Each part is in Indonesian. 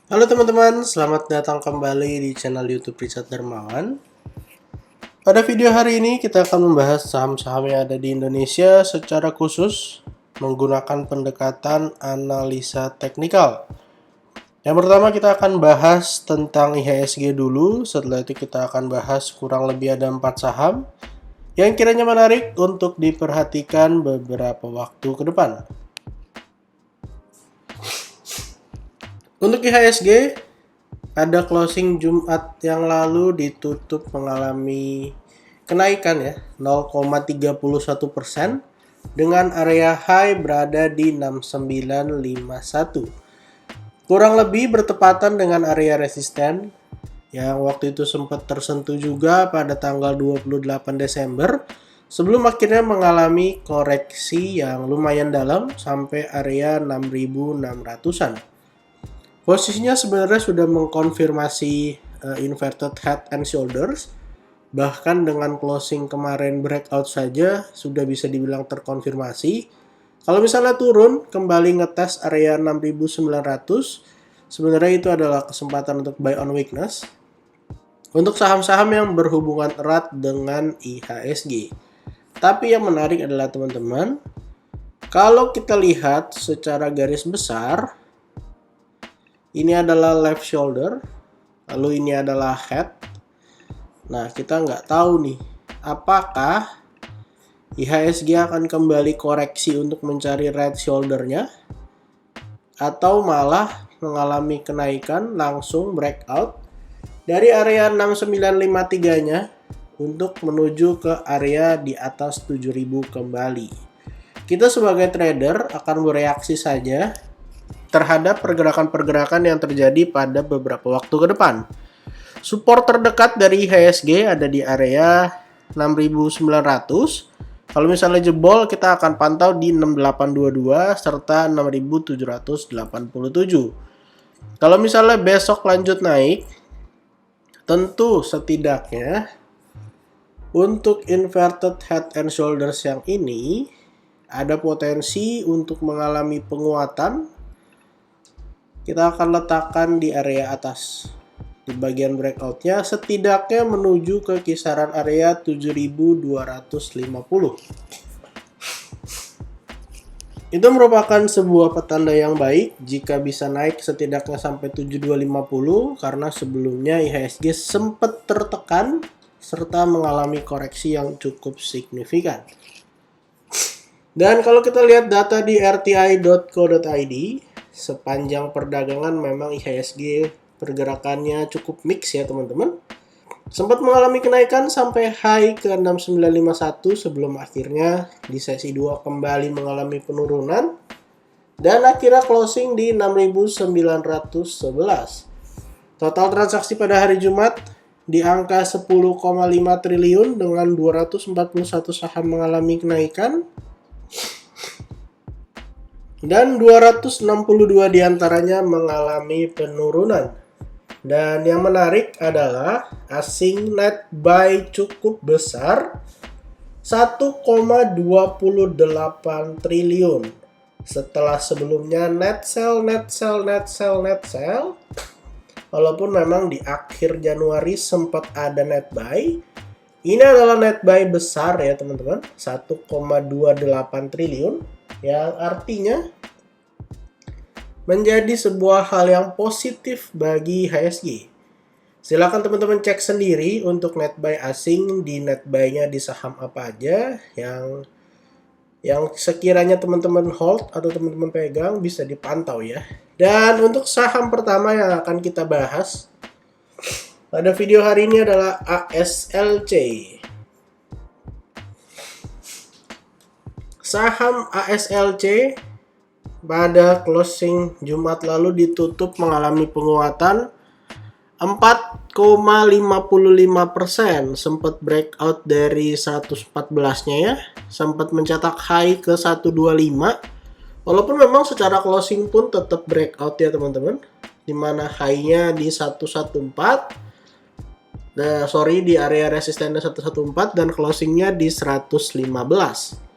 Halo teman-teman, selamat datang kembali di channel YouTube Richard Darmawan. Pada video hari ini kita akan membahas saham-saham yang ada di Indonesia secara khusus menggunakan pendekatan analisa teknikal. Yang pertama kita akan bahas tentang IHSG dulu, setelah itu kita akan bahas kurang lebih ada 4 saham yang kiranya menarik untuk diperhatikan beberapa waktu ke depan. Untuk IHSG, pada closing Jumat yang lalu ditutup mengalami kenaikan ya 0,31% dengan area high berada di 6951. Kurang lebih bertepatan dengan area resisten yang waktu itu sempat tersentuh juga pada tanggal 28 Desember sebelum akhirnya mengalami koreksi yang lumayan dalam sampai area 6600-an. Posisinya sebenarnya sudah mengkonfirmasi inverted head and shoulders. Bahkan dengan closing kemarin breakout saja sudah bisa dibilang terkonfirmasi. Kalau misalnya turun kembali ngetes area 6900, sebenarnya itu adalah kesempatan untuk buy on weakness untuk saham-saham yang berhubungan erat dengan IHSG. Tapi yang menarik adalah teman-teman, kalau kita lihat secara garis besar, ini adalah left shoulder, lalu ini adalah head. Nah, kita nggak tahu nih, apakah IHSG akan kembali koreksi untuk mencari right shoulder-nya, atau malah mengalami kenaikan langsung breakout dari area 6953-nya untuk menuju ke area di atas 7000 kembali. Kita sebagai trader akan bereaksi saja terhadap pergerakan-pergerakan yang terjadi pada beberapa waktu ke depan. Support terdekat dari IHSG ada di area 6900. Kalau misalnya jebol, kita akan pantau di 6822 serta 6787. Kalau misalnya besok lanjut naik, tentu setidaknya untuk inverted head and shoulders yang ini ada potensi untuk mengalami penguatan. Kita akan letakkan di area atas. Di bagian breakoutnya setidaknya menuju ke kisaran area 7250. Itu merupakan sebuah petanda yang baik jika bisa naik setidaknya sampai 7250 karena sebelumnya IHSG sempat tertekan serta mengalami koreksi yang cukup signifikan. Dan kalau kita lihat data di rti.co.id, sepanjang perdagangan memang IHSG pergerakannya cukup mix ya teman-teman. Sempat mengalami kenaikan sampai high ke 6951 sebelum akhirnya di sesi 2 kembali mengalami penurunan dan akhirnya closing di 6911. Total transaksi pada hari Jumat di angka 10,5 triliun dengan 241 saham mengalami kenaikan. Dan 262 diantaranya mengalami penurunan. Dan yang menarik adalah asing net buy cukup besar 1,28 triliun. Setelah sebelumnya net sell. Walaupun memang di akhir Januari sempat ada net buy. Ini adalah net buy besar ya teman-teman, 1,28 triliun. Yang artinya menjadi sebuah hal yang positif bagi IHSG. Silakan teman-teman cek sendiri untuk net buy asing di net buy-nya di saham apa aja yang sekiranya teman-teman hold atau teman-teman pegang bisa dipantau ya. Dan untuk saham pertama yang akan kita bahas pada video hari ini adalah ASLC. Saham ASLC pada closing Jumat lalu ditutup mengalami penguatan 4,55%, sempat breakout dari 114-nya ya, sempat mencetak high ke 125. Walaupun memang secara closing pun tetap breakout ya teman-teman, di mana high-nya di 114. Di area resistennya 114 dan closingnya di 115.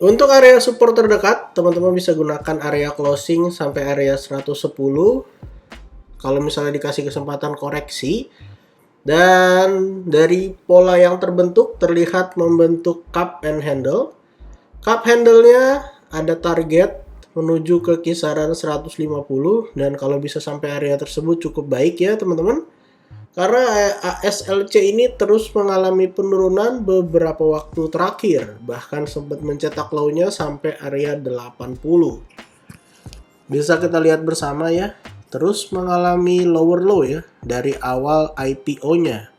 Untuk area support terdekat, teman-teman bisa gunakan area closing sampai area 110. Kalau misalnya dikasih kesempatan koreksi. Dan dari pola yang terbentuk terlihat membentuk cup and handle. Cup handle-nya ada target menuju ke kisaran 150 dan kalau bisa sampai area tersebut cukup baik ya teman-teman. Karena ASLC ini terus mengalami penurunan beberapa waktu terakhir, bahkan sempat mencetak low-nya sampai area 80. Bisa kita lihat bersama ya, terus mengalami lower low ya dari awal IPO-nya.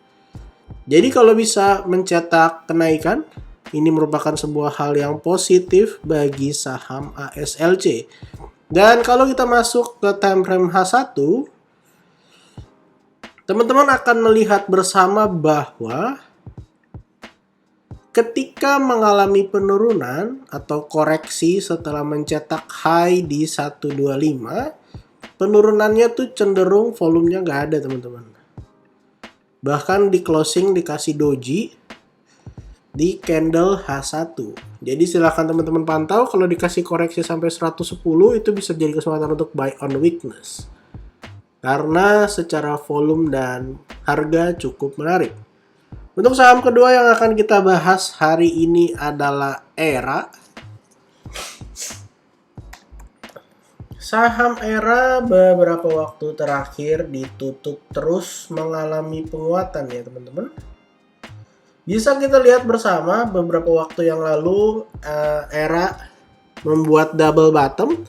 Jadi kalau bisa mencetak kenaikan, ini merupakan sebuah hal yang positif bagi saham ASLC. Dan kalau kita masuk ke time frame H1, teman-teman akan melihat bersama bahwa ketika mengalami penurunan atau koreksi setelah mencetak high di 125, penurunannya tuh cenderung volumenya nggak ada teman-teman. Bahkan di closing dikasih doji di candle H1. Jadi silahkan teman-teman pantau, kalau dikasih koreksi sampai 110 itu bisa jadi kesempatan untuk buy on weakness. Karena secara volume dan harga cukup menarik. Untuk saham kedua yang akan kita bahas hari ini adalah ERA. Saham ERA beberapa waktu terakhir ditutup terus mengalami penguatan ya teman-teman. Bisa kita lihat bersama beberapa waktu yang lalu ERA membuat double bottom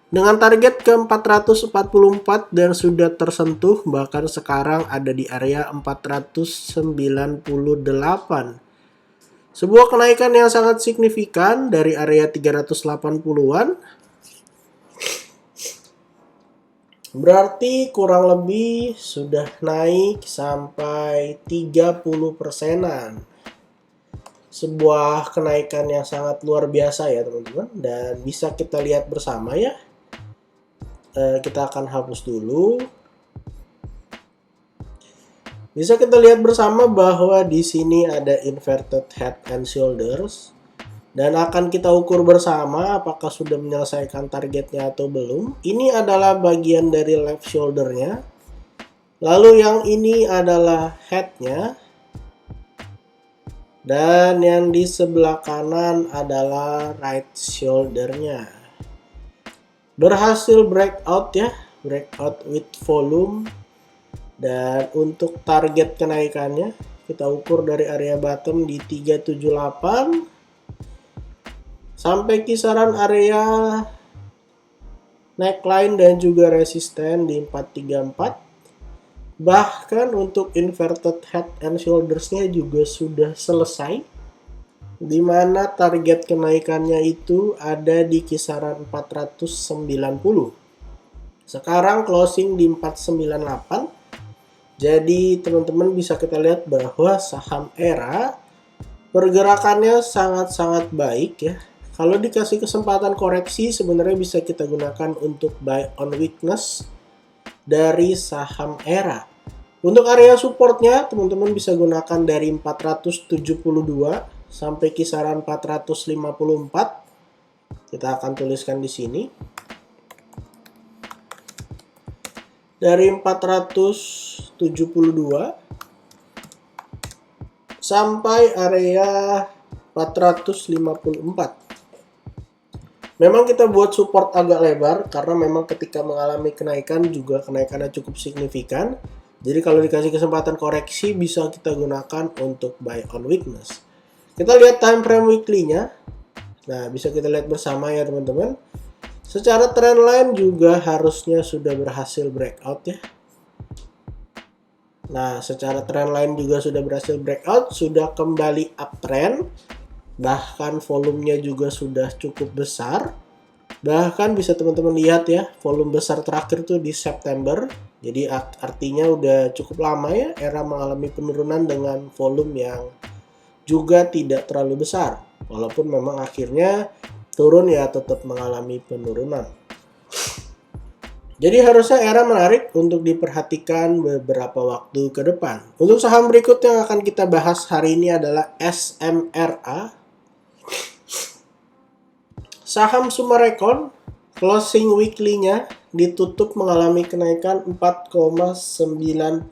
dengan target ke 444 dan sudah tersentuh, bahkan sekarang ada di area 498. Sebuah kenaikan yang sangat signifikan dari area 380-an. Berarti kurang lebih sudah naik sampai 30%-an. Sebuah kenaikan yang sangat luar biasa ya teman-teman. Dan bisa kita lihat bersama ya. Kita akan hapus dulu. Bisa kita lihat bersama bahwa di sini ada inverted head and shoulders dan akan kita ukur bersama apakah sudah menyelesaikan targetnya atau belum. Ini adalah bagian dari left shouldernya. Lalu yang ini adalah headnya. Dan yang di sebelah kanan adalah right shouldernya. Berhasil breakout ya, breakout with volume. Dan untuk target kenaikannya kita ukur dari area bottom di 378 sampai kisaran area neckline dan juga resisten di 434. Bahkan untuk inverted head and shoulders-nya juga sudah selesai, di mana target kenaikannya itu ada di kisaran 490. Sekarang closing di 498. Jadi teman-teman bisa kita lihat bahwa saham ERA pergerakannya sangat-sangat baik ya. Kalau dikasih kesempatan koreksi sebenarnya bisa kita gunakan untuk buy on weakness dari saham ERA. Untuk area supportnya teman-teman bisa gunakan dari 472 sampai kisaran 454. Kita akan tuliskan di sini. Dari 472 sampai area 454. Memang kita buat support agak lebar karena memang ketika mengalami kenaikan juga kenaikannya cukup signifikan. Jadi kalau dikasih kesempatan koreksi bisa kita gunakan untuk buy on weakness. Kita lihat time frame weekly-nya. Nah, bisa kita lihat bersama ya teman-teman. Secara trendline juga harusnya sudah berhasil breakout ya. Nah, secara trendline juga sudah berhasil breakout, sudah kembali uptrend. Bahkan volumenya juga sudah cukup besar. Bahkan bisa teman-teman lihat ya, volume besar terakhir tuh di September. Jadi artinya udah cukup lama ya ERA mengalami penurunan dengan volume yang juga tidak terlalu besar. Walaupun memang akhirnya turun ya tetap mengalami penurunan. Jadi harusnya ERA menarik untuk diperhatikan beberapa waktu ke depan. Untuk saham berikut yang akan kita bahas hari ini adalah SMRA. Saham Summarecon closing weekly-nya ditutup mengalami kenaikan 4,92%.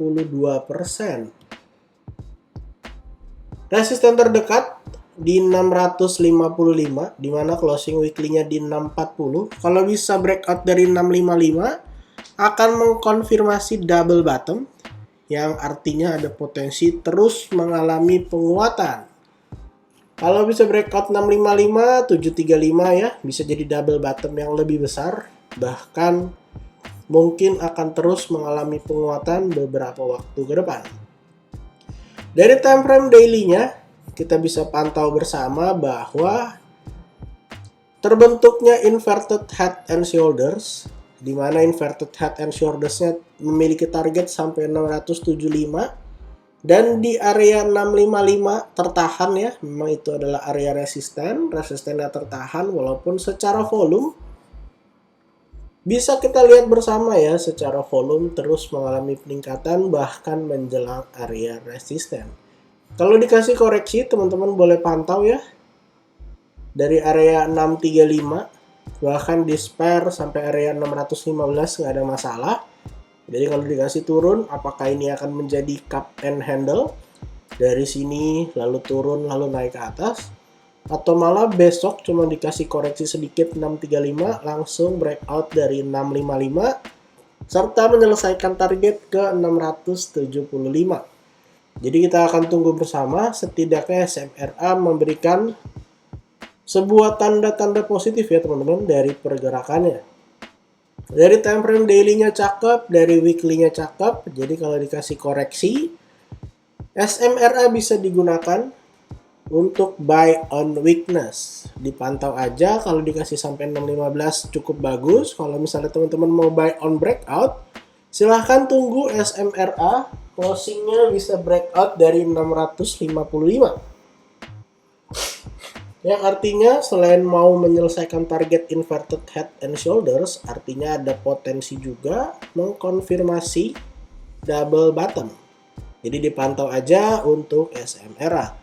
Resisten terdekat di 655, di mana closing weekly-nya di 640. Kalau bisa breakout dari 655, akan mengkonfirmasi double bottom, yang artinya ada potensi terus mengalami penguatan. Kalau bisa breakout 655, 735 ya, bisa jadi double bottom yang lebih besar. Bahkan mungkin akan terus mengalami penguatan beberapa waktu ke depan. Dari time frame daily-nya, kita bisa pantau bersama bahwa terbentuknya inverted head and shoulders, di mana inverted head and shoulders-nya memiliki target sampai 675. Dan di area 655 tertahan ya, memang itu adalah area resistennya tertahan walaupun secara volume bisa kita lihat bersama ya, secara volume terus mengalami peningkatan bahkan menjelang area resisten. Kalau dikasih koreksi, teman-teman boleh pantau ya, dari area 635 bahkan di spare sampai area 615 nggak ada masalah. Jadi kalau dikasih turun, apakah ini akan menjadi cup and handle dari sini lalu turun lalu naik ke atas, atau malah besok cuma dikasih koreksi sedikit 635 langsung breakout dari 655 serta menyelesaikan target ke 675. Jadi kita akan tunggu bersama, setidaknya SMRA memberikan sebuah tanda-tanda positif ya teman-teman dari pergerakannya. Dari time frame daily-nya cakep, dari weekly-nya cakep. Jadi kalau dikasih koreksi, SMRA bisa digunakan untuk buy on weakness. Dipantau aja, kalau dikasih sampai 615 cukup bagus. Kalau misalnya teman-teman mau buy on breakout, silahkan tunggu SMRA closing-nya bisa breakout dari 655. Yang artinya selain mau menyelesaikan target inverted head and shoulders, artinya ada potensi juga mengkonfirmasi double bottom. Jadi dipantau aja untuk SMRA.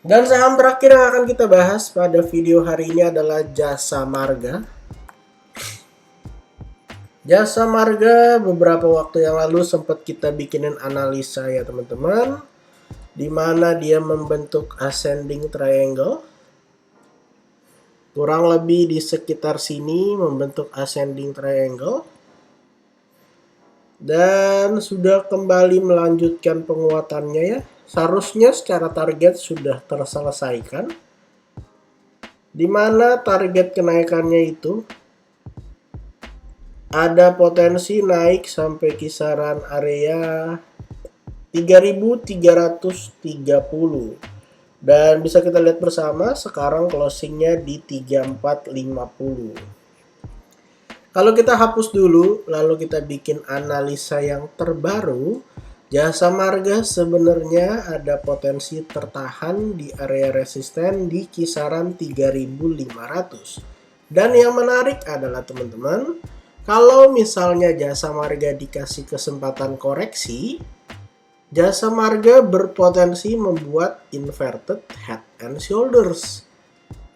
Dan saham terakhir yang akan kita bahas pada video hari ini adalah Jasa Marga. Jasa Marga beberapa waktu yang lalu sempat kita bikinin analisa ya teman-teman, di mana dia membentuk ascending triangle. Kurang lebih di sekitar sini membentuk ascending triangle. Dan sudah kembali melanjutkan penguatannya ya. Seharusnya secara target sudah terselesaikan. Di mana target kenaikannya itu ada potensi naik sampai kisaran area 3.330 dan bisa kita lihat bersama sekarang closingnya di 3450. Kalau kita hapus dulu lalu kita bikin analisa yang terbaru, Jasa Marga sebenarnya ada potensi tertahan di area resisten di kisaran 3.500. Dan yang menarik adalah teman-teman, kalau misalnya Jasa Marga dikasih kesempatan koreksi, Jasa Marga berpotensi membuat inverted head and shoulders.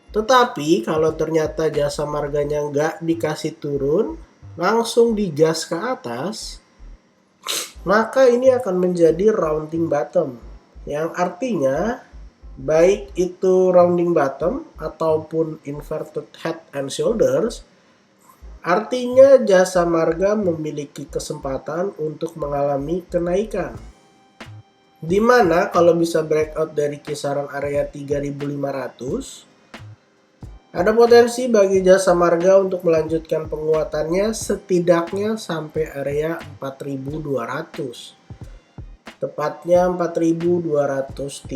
Tetapi kalau ternyata Jasa Marganya nggak dikasih turun, langsung digas ke atas, maka ini akan menjadi rounding bottom. Yang artinya, baik itu rounding bottom ataupun inverted head and shoulders, artinya Jasa Marga memiliki kesempatan untuk mengalami kenaikan. Di mana kalau bisa breakout dari kisaran area 3.500, ada potensi bagi Jasa Marga untuk melanjutkan penguatannya setidaknya sampai area 4.200. Tepatnya 4.230.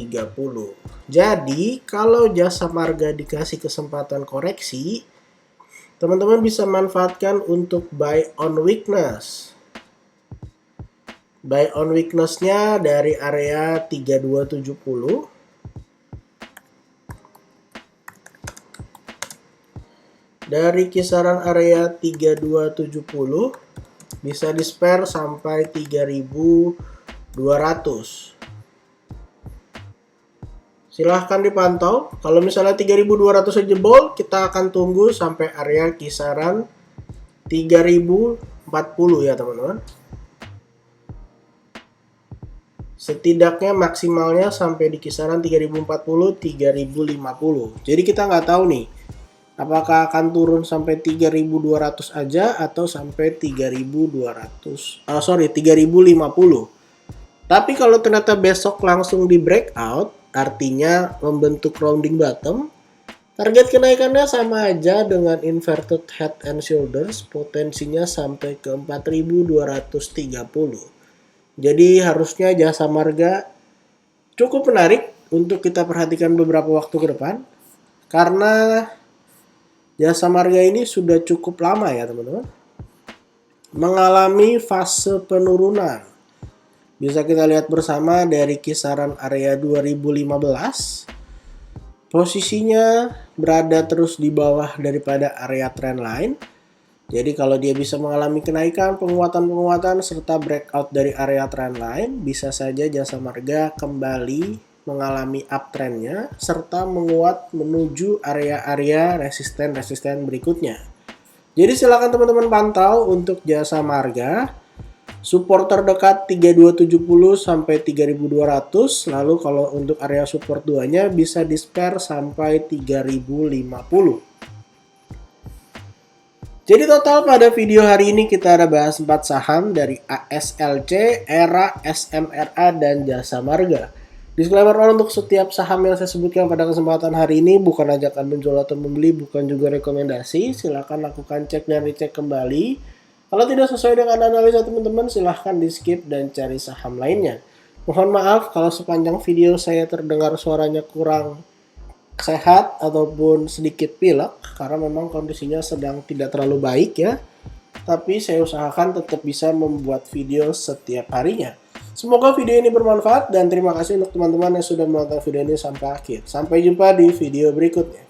Jadi kalau Jasa Marga dikasih kesempatan koreksi, teman-teman bisa manfaatkan untuk buy on weakness. Buy on weakness-nya dari area 3270. Dari kisaran area 3270 bisa di spare sampai 3200. Silahkan dipantau. Kalau misalnya 3.200 jebol, kita akan tunggu sampai area kisaran 3.040 ya teman-teman. Setidaknya maksimalnya sampai di kisaran 3.040, 3.050. Jadi kita nggak tahu nih, apakah akan turun sampai 3.200 aja atau sampai 3.200. 3.050. Tapi kalau ternyata besok langsung di breakout, artinya membentuk rounding bottom, target kenaikannya sama aja dengan inverted head and shoulders, potensinya sampai ke 4.230. Jadi harusnya jasa marga cukup menarik untuk kita perhatikan beberapa waktu ke depan. Karena jasa marga ini sudah cukup lama ya teman-teman mengalami fase penurunan. Bisa kita lihat bersama dari kisaran area 2015. Posisinya berada terus di bawah daripada area trendline. Jadi kalau dia bisa mengalami kenaikan, penguatan serta breakout dari area trendline, bisa saja jasa marga kembali mengalami uptrendnya serta menguat menuju area-area resisten berikutnya. Jadi silakan teman-teman pantau untuk jasa marga. Support terdekat 3270 sampai 3200, lalu kalau untuk area support 2-nya bisa di-spare sampai 3050. Jadi total pada video hari ini kita ada bahas 4 saham dari ASLC, ERA, SMRA, dan Jasa Marga. Disclaimer untuk setiap saham yang saya sebutkan pada kesempatan hari ini bukan ajakan menjual atau membeli, bukan juga rekomendasi. Silahkan lakukan cek dan dicek kembali. Kalau tidak sesuai dengan analisa teman-teman, silahkan di skip dan cari saham lainnya. Mohon maaf kalau sepanjang video saya terdengar suaranya kurang sehat ataupun sedikit pilek karena memang kondisinya sedang tidak terlalu baik ya. Tapi saya usahakan tetap bisa membuat video setiap harinya. Semoga video ini bermanfaat dan terima kasih untuk teman-teman yang sudah menonton video ini sampai akhir. Sampai jumpa di video berikutnya.